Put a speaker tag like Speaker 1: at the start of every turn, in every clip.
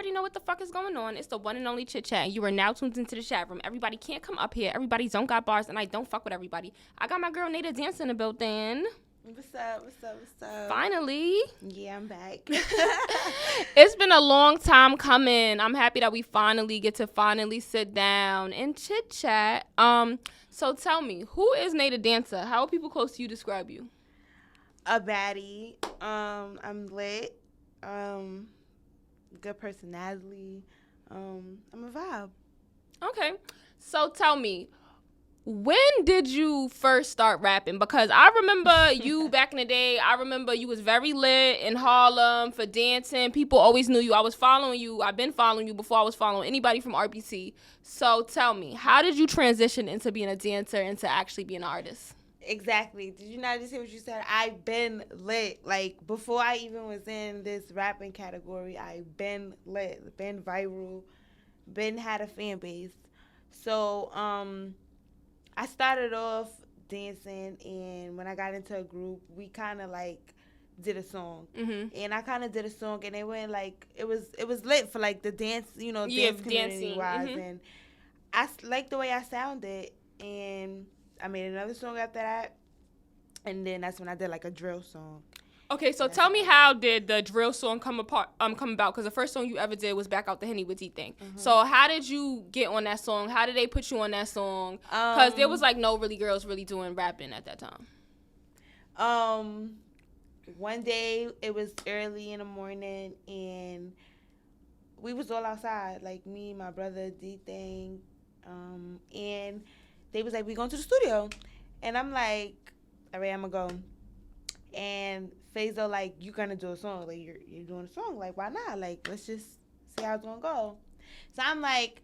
Speaker 1: already know what the fuck is going on. It's the one and only Chit-Chat, and you are now tuned into the chat room. Everybody can't come up here. Everybody don't got bars, and I don't fuck with everybody. I got my girl Nada Dance in the building.
Speaker 2: What's up?
Speaker 1: Finally.
Speaker 2: Yeah, I'm back.
Speaker 1: It's been a long time coming. I'm happy that we finally get to sit down and chit-chat. So tell me, who is Nada Dancer? How will people close to you describe you?
Speaker 2: A baddie. I'm lit. Good personality. I'm a vibe.
Speaker 1: Okay. So tell me, when did you first start rapping? Because I remember you back in the day. I remember you was very lit in Harlem for dancing. People always knew you. I was following you. I've been following you before I was following anybody from RBC. So tell me, how did you transition into being a dancer into actually being an artist?
Speaker 2: Exactly. Did you not just hear what you said? I've been lit. Like, before I even was in this rapping category, I've been lit, been viral, been had a fan base. So, I started off dancing, and when I got into a group, we kind of, like, did a song. Mm-hmm. And I kind of did a song, and it went, like, it was lit for, like, the dance, dance community-wise. Mm-hmm. And I liked the way I sounded, and I made another song after that, and then that's when I did like a drill song.
Speaker 1: Okay, so tell me, how did the drill song come about? Because the first song you ever did was Back Out the Henny with D-Thing. Mm-hmm. So how did you get on that song? How did they put you on that song? Because there was like no really girls really doing rapping at that time.
Speaker 2: One day it was early in the morning, and we was all outside, like me, my brother, D-Thing, and they was like, we going to the studio. And I'm like, all right, I'm going to go. And Faisal like, you going to do a song. Like, you're doing a song. Like, why not? Like, let's just see how it's going to go. So I'm like,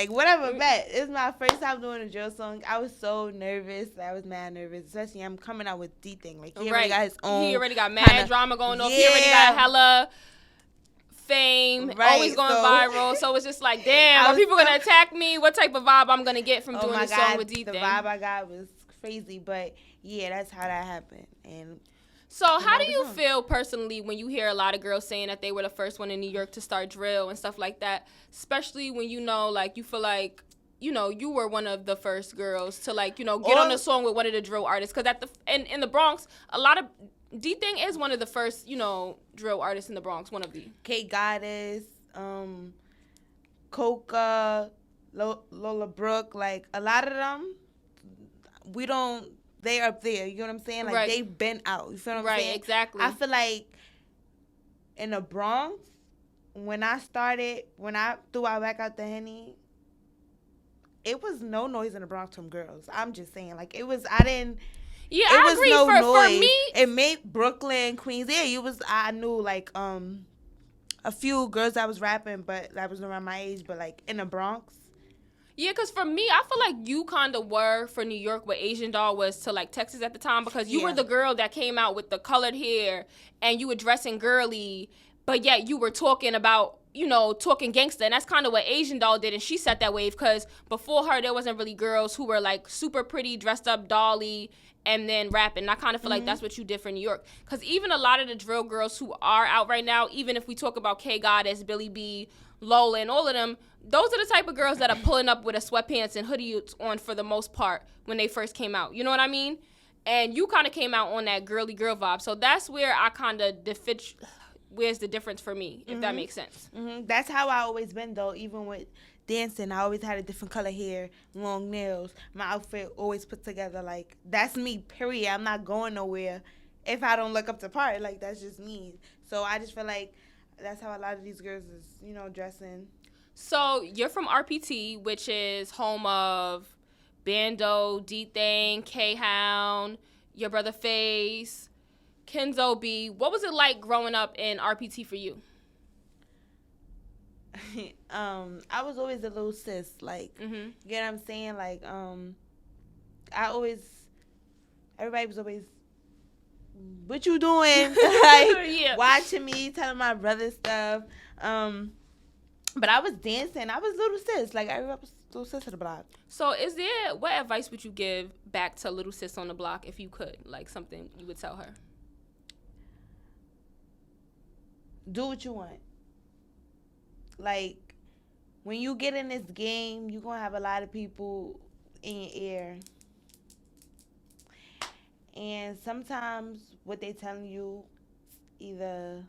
Speaker 2: whatever, bet. It's my first time doing a drill song. I was so nervous. I was mad nervous. Especially I'm coming out with D-Thing. Like, he already got his own.
Speaker 1: He already got mad drama going on. He already got hella fame, right, always going viral. So it's just like, damn, are people going to attack me? What type of vibe I'm going to get from doing this song with D-Thing?
Speaker 2: The vibe I got was crazy, but yeah, that's how that happened. And
Speaker 1: so how do you feel personally when you hear a lot of girls saying that they were the first one in New York to start drill and stuff like that, especially when you feel like, you were one of the first girls to get on a song with one of the drill artists? Because in the Bronx, a lot of D-Thing is one of the first, drill artists in the Bronx, one of the.
Speaker 2: K Goddess, Coca, Lola Brooke, like, a lot of them, they up there, you know what I'm saying? Like, right. They've been out, you feel what I'm saying?
Speaker 1: Right, exactly.
Speaker 2: I feel like in the Bronx, when I threw out Back Out the Henny, it was no noise in the Bronx from girls. I'm just saying, like, I agree. No noise. For me, it made Brooklyn, Queens. Yeah, I knew like a few girls that was rapping, but that was around my age. But like in the Bronx.
Speaker 1: Yeah, because for me, I feel like you kind of were for New York what Asian Doll was to like Texas at the time, because you were the girl that came out with the colored hair and you were dressing girly, but yet you were talking about, talking gangster. And that's kind of what Asian Doll did. And she set that wave, because before her, there wasn't really girls who were like super pretty, dressed up, dolly, and then rapping. And I kind of feel like that's what you did for New York. Because even a lot of the drill girls who are out right now, even if we talk about K Goddess, Billy B, Lola, and all of them, those are the type of girls that are pulling up with a sweatpants and hoodie on for the most part when they first came out. You know what I mean? And you kind of came out on that girly girl vibe. So that's where I kind of where's the difference for me, if that makes sense.
Speaker 2: Mm-hmm. That's how I always been, though. Even with dancing, I always had a different color hair, long nails. My outfit always put together. Like, that's me, period. I'm not going nowhere if I don't look up to par. Like, that's just me. So I just feel like that's how a lot of these girls is, dressing.
Speaker 1: So you're from RPT, which is home of Bando, D-Thing, K-Hound, your brother Face, Kenzo B. What was it like growing up in RPT for you?
Speaker 2: I was always a little sis, like, you know what I'm saying? Like, everybody was always, what you doing? Like, watching me, telling my brother stuff. But I was dancing. I was little sis. Like, I was little sis of the block.
Speaker 1: So what advice would you give back to little sis on the block if you could? Like, something you would tell her?
Speaker 2: Do what you want. like, when you get in this game, you're going to have a lot of people in your ear. And sometimes what they telling you either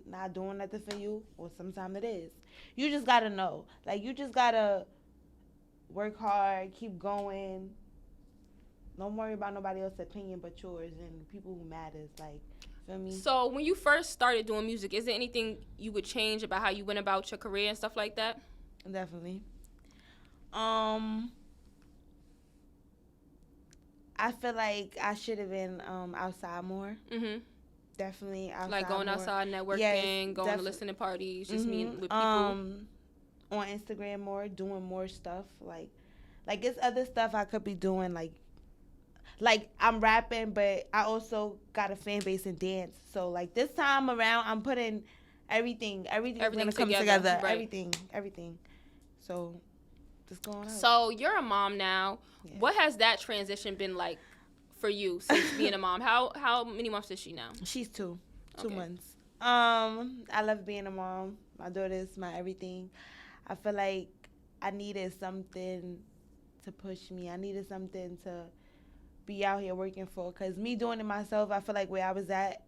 Speaker 2: not doing nothing for you or sometimes it is. You just got to know. Like, you just got to work hard, keep going. Don't worry about nobody else's opinion but yours and people who matters. Like, feel me?
Speaker 1: So when you first started doing music, is there anything you would change about how you went about your career and stuff like that?
Speaker 2: Definitely. I feel like I should have been outside more.
Speaker 1: Mm-hmm.
Speaker 2: Definitely outside.
Speaker 1: Like going
Speaker 2: more.
Speaker 1: outside, networking,
Speaker 2: yes,
Speaker 1: going to listening parties, just meeting with people.
Speaker 2: On Instagram more, doing more stuff. Like it's other stuff I could be doing. Like I'm rapping, but I also got a fan base in dance. So like this time around, I'm putting everything gonna come together.
Speaker 1: Right.
Speaker 2: Everything. So just going out.
Speaker 1: So you're a mom now. Yeah. What has that transition been like for you since being a mom? How many months is she now?
Speaker 2: She's 2 months. I love being a mom. My daughter's my everything. I feel like I needed something to push me. I needed something to be out here working for. Because me doing it myself, I feel like where I was at,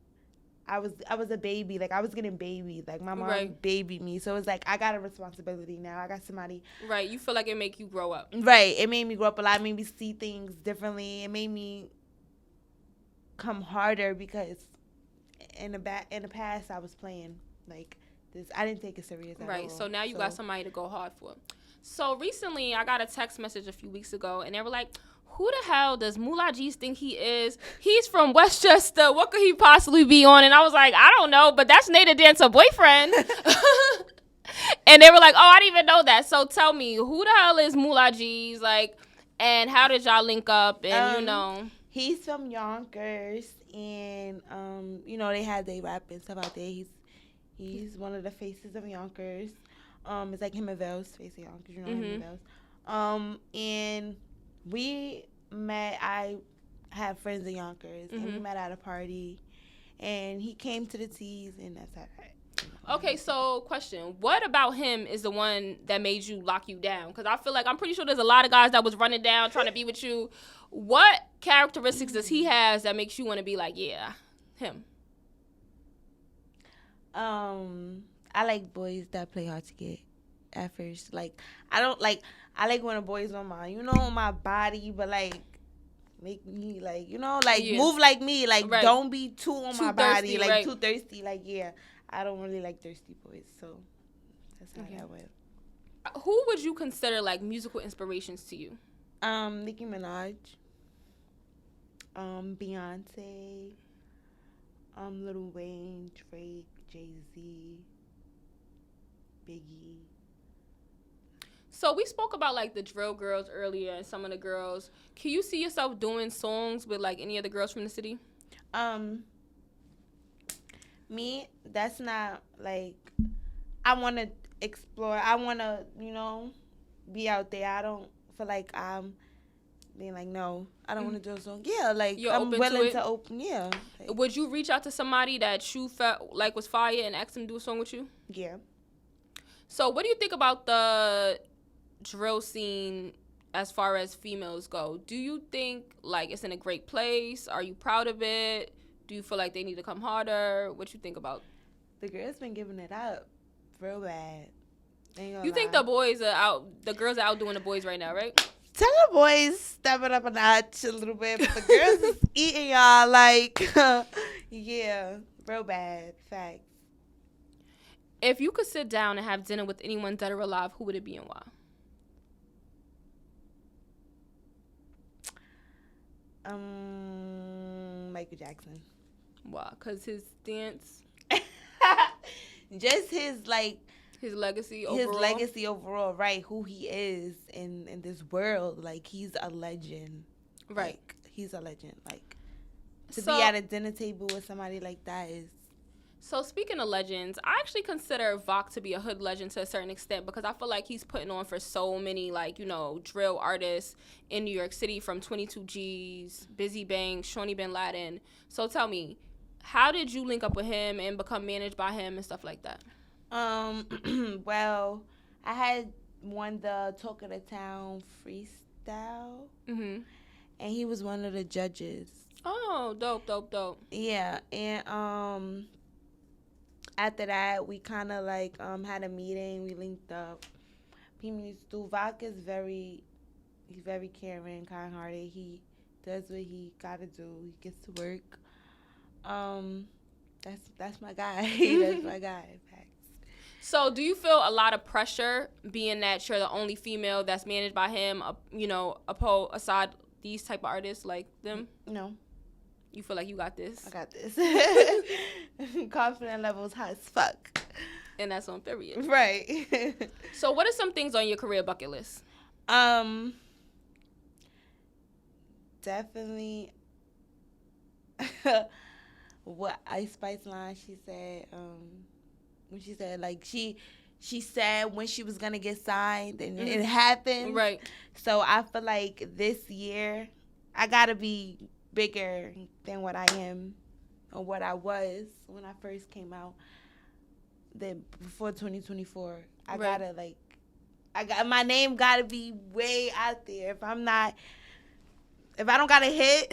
Speaker 2: I was a baby. Like, I was getting babied. Like, my mom babied me. So it's like, I got a responsibility now. I got somebody.
Speaker 1: Right. You feel like it make you grow up.
Speaker 2: Right. It made me grow up a lot. It made me see things differently. It made me come harder because in the past, I was playing. Like, this, I didn't take it serious at all.
Speaker 1: Right. So now you got somebody to go hard for. So recently, I got a text message a few weeks ago, and they were like, who the hell does Moolah G's think he is? He's from Westchester. What could he possibly be on? And I was like, I don't know, but that's Nada Dancer boyfriend. And they were like, oh, I didn't even know that. So tell me, who the hell is Moolah G's? Like, and how did y'all link up? And,
Speaker 2: He's from Yonkers, and, they had their rap and stuff out there. He's one of the faces of Yonkers. It's like him and Vels, face of Yonkers, him and Vels. And we met, I have friends in Yonkers, and we met at a party, and he came to the teas, and that's how
Speaker 1: Okay, so question. What about him is the one that made you lock you down? Because I feel like I'm pretty sure there's a lot of guys that was running down trying to be with you. What characteristics does he has that makes you want to be like, yeah, him?
Speaker 2: I like boys that play hard to get at first. Like, I like when a boy's on my body, but like, make me like, move like me. Like, don't be too on my body. Like, too thirsty. Like, yeah. I don't really like thirsty boys, so that's how that went.
Speaker 1: Who would you consider like musical inspirations to you?
Speaker 2: Nicki Minaj, Beyonce, Lil Wayne, Drake, Jay-Z, Biggie.
Speaker 1: So we spoke about like the drill girls earlier and some of the girls. Can you see yourself doing songs with like any of the girls from the city?
Speaker 2: Me, that's not, like, I want to explore. I want to, be out there. I don't feel like I'm being like, no, I don't want to do a song. Yeah, like, I'm willing to open, yeah. Like,
Speaker 1: would you reach out to somebody that you felt like was fire and ask them to do a song with you?
Speaker 2: Yeah.
Speaker 1: So what do you think about the drill scene as far as females go? Do you think, like, it's in a great place? Are you proud of it? Do you feel like they need to come harder? What you think about?
Speaker 2: The girls been giving it up real bad.
Speaker 1: You think the girls are outdoing the boys right now, right?
Speaker 2: Tell the boys step it up a notch a little bit, but the girls is eating y'all like, yeah, real bad. Facts.
Speaker 1: If you could sit down and have dinner with anyone dead or alive, who would it be and why?
Speaker 2: Michael Jackson.
Speaker 1: Why? Because his dance?
Speaker 2: Just his, like...
Speaker 1: His legacy overall?
Speaker 2: His legacy overall, right. Who he is in this world. Like, he's a legend.
Speaker 1: Right.
Speaker 2: Like, he's a legend. Like, to be at a dinner table with somebody like that is...
Speaker 1: So, speaking of legends, I actually consider Vok to be a hood legend to a certain extent because I feel like he's putting on for so many, like, drill artists in New York City, from 22 G's, Busy Banks, Shawnee Bin Laden. So, tell me, how did you link up with him and become managed by him and stuff like that?
Speaker 2: Well, I had won the Talk of the Town freestyle, and he was one of the judges.
Speaker 1: Oh, dope.
Speaker 2: Yeah, and after that, we kind of like had a meeting. We linked up. Tuvok is he's very caring, kind-hearted. He does what he gotta do. He gets to work. That's my guy. That's my guy. Facts.
Speaker 1: So, do you feel a lot of pressure being that you're the only female that's managed by him? Aside these type of artists like them.
Speaker 2: No.
Speaker 1: You feel like you got this?
Speaker 2: I got this. Confidence levels high as fuck.
Speaker 1: And that's on period.
Speaker 2: Right.
Speaker 1: So, what are some things on your career bucket list?
Speaker 2: Definitely. What Ice Spice line she said, when she said like she said when she was gonna get signed and it happened.
Speaker 1: Right.
Speaker 2: So I feel like this year I gotta be bigger than what I am or what I was when I first came out. Then before 2024, I gotta my name gotta be way out there. If I don't got a hit,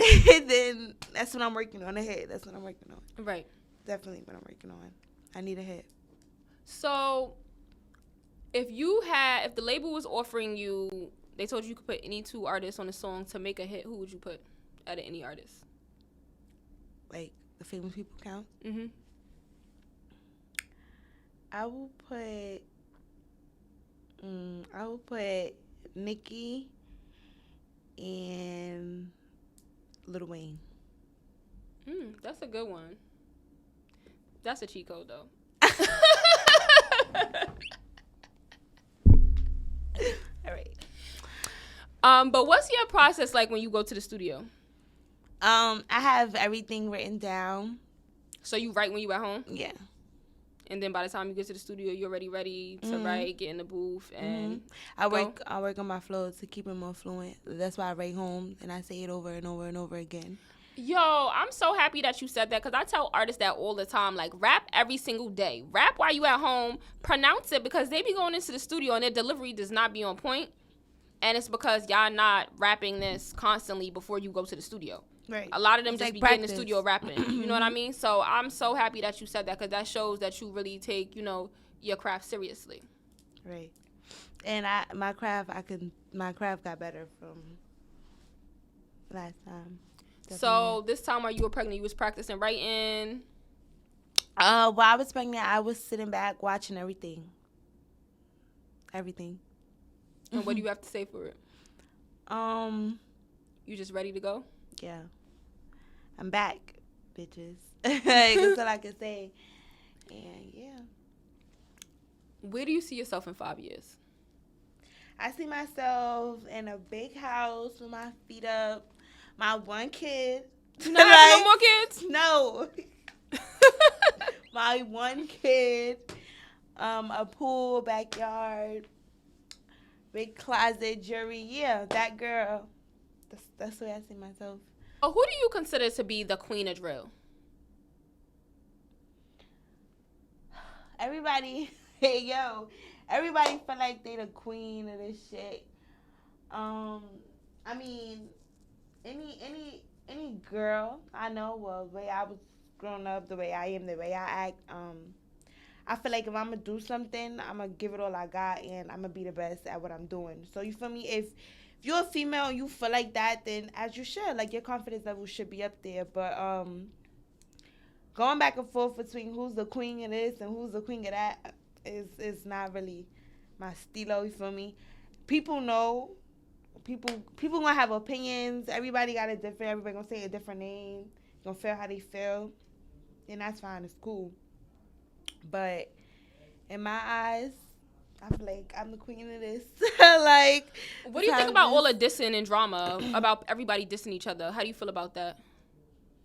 Speaker 2: then that's what I'm working on. A hit. That's what I'm working on.
Speaker 1: Right.
Speaker 2: Definitely what I'm working on. I need a hit.
Speaker 1: So, if the label was offering you, they told you could put any two artists on a song to make a hit, who would you put out of any artist?
Speaker 2: Like, the famous people count?
Speaker 1: Mm-hmm.
Speaker 2: I will put Nicki and Lil Wayne.
Speaker 1: That's a good one. That's a cheat code, though.
Speaker 2: All right.
Speaker 1: But what's your process like when you go to the studio?
Speaker 2: I have everything written down.
Speaker 1: So you write when you at home?
Speaker 2: Yeah.
Speaker 1: And then by the time you get to the studio, you're already ready to write, get in the booth, and
Speaker 2: I work on my flows to keep it more fluent. That's why I write home and I say it over and over and over again.
Speaker 1: Yo, I'm so happy that you said that because I tell artists that all the time. Like, rap every single day. Rap while you at home. Pronounce it because they be going into the studio and their delivery does not be on point. And it's because y'all not rapping this constantly before you go to the studio.
Speaker 2: Right.
Speaker 1: A lot of them
Speaker 2: it's
Speaker 1: just
Speaker 2: like
Speaker 1: be
Speaker 2: practice.
Speaker 1: getting in the studio rapping. You know what I mean? So I'm so happy that you said that because that shows that you really take, your craft seriously.
Speaker 2: Right. And my craft got better from last time. Definitely.
Speaker 1: So this time while you were pregnant, you was practicing writing?
Speaker 2: While I was pregnant, I was sitting back watching everything. Everything.
Speaker 1: And what do you have to say for it? You just ready to go?
Speaker 2: Yeah. I'm back, bitches. That's all I can say. And yeah.
Speaker 1: Where do you see yourself in 5 years?
Speaker 2: I see myself in a big house with my feet up, my one kid.
Speaker 1: You not having no more kids?
Speaker 2: No. My one kid, a pool, backyard, big closet, jewelry. Yeah, that girl. That's the way I see myself.
Speaker 1: Oh, who do you consider to be the queen of drill?
Speaker 2: Everybody feel like they the queen of this shit. I mean, any girl I know, well, the way I was growing up, the way I am, the way I act, I feel like if I'm gonna do something, I'm gonna give it all I got, and I'm gonna be the best at what I'm doing. So you feel me? If you're a female and you feel like that, then as you should, like your confidence level should be up there. But going back and forth between who's the queen of this and who's the queen of that is not really my stilo. You feel me? People know. People gonna have opinions. Everybody got a different. Everybody gonna say a different name. Gonna feel how they feel, and that's fine. It's cool. But in my eyes, I feel like I'm the queen of this. Like,
Speaker 1: what do you think about all the dissing and drama about everybody dissing each other? How do you feel about that?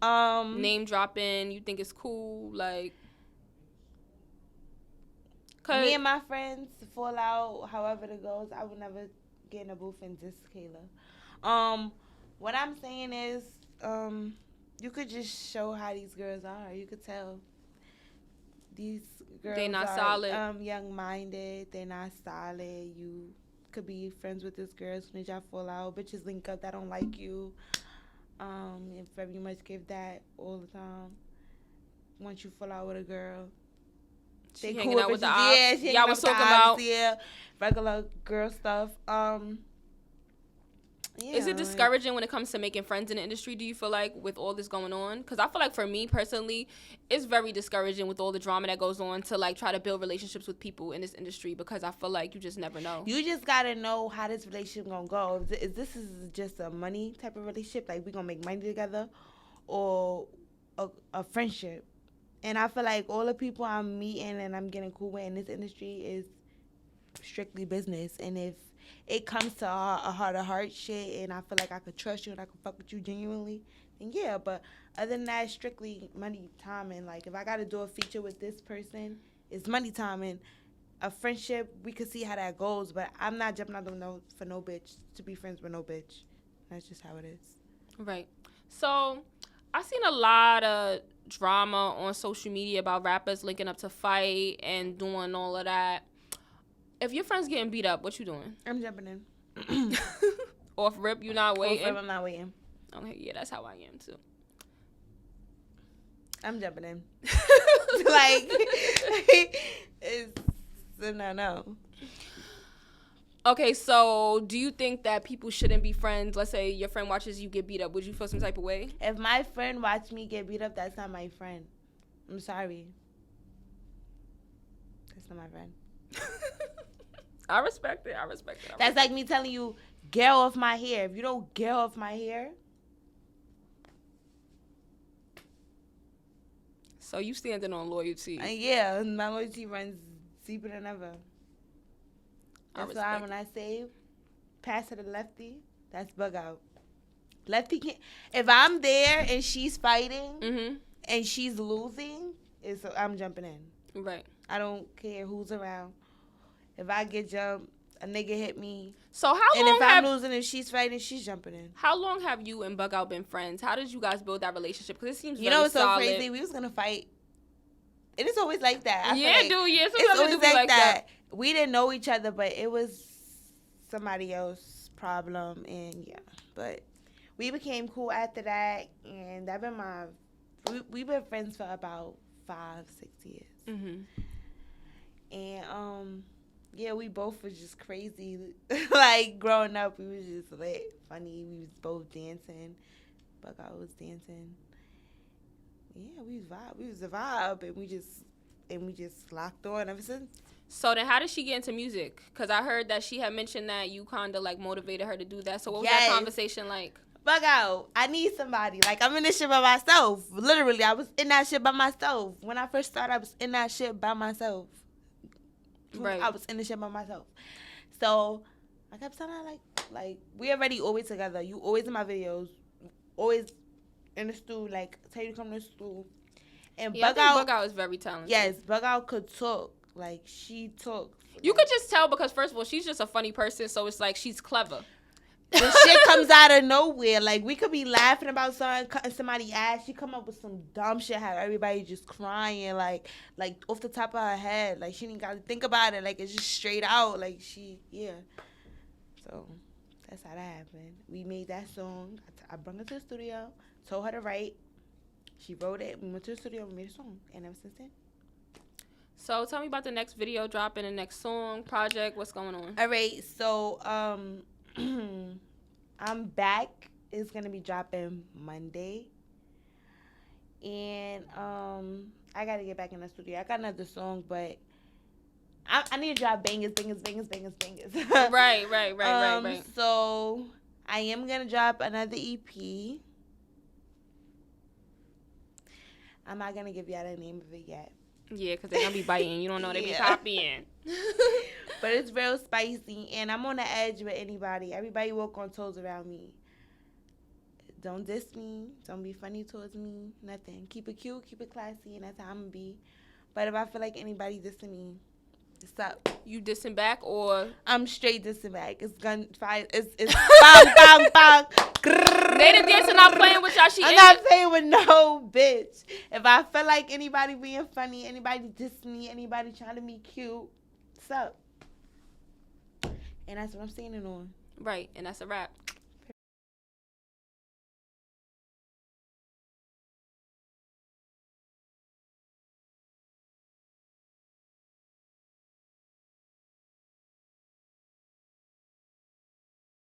Speaker 1: Name dropping, you think it's cool? Like,
Speaker 2: me and my friends fall out, however it goes. I would never get in a booth and diss Kayla. What I'm saying is, you could just show how these girls are. You could tell these girls
Speaker 1: they not
Speaker 2: are
Speaker 1: solid.
Speaker 2: young-minded. They're not solid. You could be friends with this girl. As soon as y'all fall out, bitches link up that don't like you. And very much give that all the time. Once you fall out with a girl,
Speaker 1: She hanging out with the ops. Yeah, she y'all was talking about
Speaker 2: regular girl stuff. Yeah,
Speaker 1: is it discouraging when it comes to making friends in the industry, do you feel like, with all this going on? Because I feel like for me personally, it's very discouraging with all the drama that goes on to, like, try to build relationships with people in this industry, because I feel like you just never know.
Speaker 2: You just got to know how this relationship going to go. If this is just a money type of relationship, like we going to make money together, or a friendship. And I feel like all the people I'm meeting and I'm getting cool with in this industry is strictly business. And if it comes to a heart-to-heart shit and I feel like I could trust you and I could fuck with you genuinely, then yeah. But other than that, strictly money, time. And like, if I got to do a feature with this person, it's money, time. And a friendship, we could see how that goes. But I'm not jumping out the window for no bitch to be friends with no bitch. That's just how it is.
Speaker 1: Right. So I've seen a lot of drama on social media about rappers linking up to fight and doing all of that. If your friend's getting beat up, what you doing?
Speaker 2: I'm jumping in.
Speaker 1: Off rip, you not waiting?
Speaker 2: Off rip, I'm not waiting.
Speaker 1: Okay, yeah, that's how I am too.
Speaker 2: I'm jumping in. Like, it's a no.
Speaker 1: Okay, so do you think that people shouldn't be friends? Let's say your friend watches you get beat up. Would you feel some type of way?
Speaker 2: If my friend watched me get beat up, that's not my friend. I'm sorry. That's not my friend.
Speaker 1: I respect it.
Speaker 2: That's like me telling you, get off my hair. If you don't get off my hair.
Speaker 1: So you standing on loyalty.
Speaker 2: Yeah, my loyalty runs deeper than ever. That's why when I say pass to the lefty, that's bug out. Lefty can't. If I'm there and she's fighting and she's losing, I'm jumping in.
Speaker 1: Right.
Speaker 2: I don't care who's around. If I get jumped, a nigga hit me.
Speaker 1: So how long?
Speaker 2: And if I'm losing and she's fighting, she's jumping in.
Speaker 1: How long have you and Bug Out been friends? How did you guys build that relationship? Because it seems
Speaker 2: very solid. So crazy. We was gonna fight. It is always like that.
Speaker 1: Yeah, dude. Yeah,
Speaker 2: it's always like that. We didn't know each other, but it was somebody else's problem, and yeah. But we became cool after that, and that been we've been friends for about 5-6 years. And yeah, we both was just crazy. Like growing up, we was just lit, funny. We was both dancing. Buckeye was dancing. Yeah, we was a vibe, and we just locked on ever since.
Speaker 1: So then how did she get into music? Because I heard that she had mentioned that you kind of like motivated her to do that. So what was that conversation like?
Speaker 2: Bug out. I need somebody. Like, I'm in this shit by myself. Literally, I was in that shit by myself. When I first started, I was in that shit by myself. Right. I was in the shit by myself. So I kept telling her, like we already always together. You always in my videos. Always in the stool. Like, tell you to come to the stool. And
Speaker 1: yeah, Bug Out is very talented.
Speaker 2: Yes, Bug Out could talk. Like, she talks.
Speaker 1: You could just tell because, first of all, she's just a funny person. So it's like she's clever.
Speaker 2: The shit comes out of nowhere. Like, we could be laughing about something, cutting somebody's ass. She come up with some dumb shit, have everybody just crying, like off the top of her head. Like, she didn't got to think about it. Like, it's just straight out. Like, yeah. So, that's how that happened. We made that song. I brought her to the studio, told her to write. She wrote it. We went to the studio and made a song. And ever since then.
Speaker 1: So, tell me about the next video dropping, the next song, project. What's going on?
Speaker 2: All right. So, I'm back. It's gonna be dropping Monday, and I gotta get back in the studio. I got another song, but I need to drop bangers.
Speaker 1: Right.
Speaker 2: So I am gonna drop another EP. I'm not gonna give y'all the name of it yet.
Speaker 1: Yeah, because they're gonna be biting. You don't know they be copying.
Speaker 2: But it's real spicy, and I'm on the edge with anybody. Everybody walk on toes around me. Don't diss me. Don't be funny towards me. Nothing. Keep it cute. Keep it classy, and that's how I'm gonna be. But if I feel like anybody dissing me, What's up?
Speaker 1: You dissing back or?
Speaker 2: I'm straight dissing back. It's gunfire. It's bang, bang, bang.
Speaker 1: They the dancer not playing with y'all.
Speaker 2: I'm not playing with no bitch. If I feel like anybody being funny, anybody dissing me, anybody trying to be cute, what's up? And that's what I'm standing on.
Speaker 1: Right, and that's a wrap.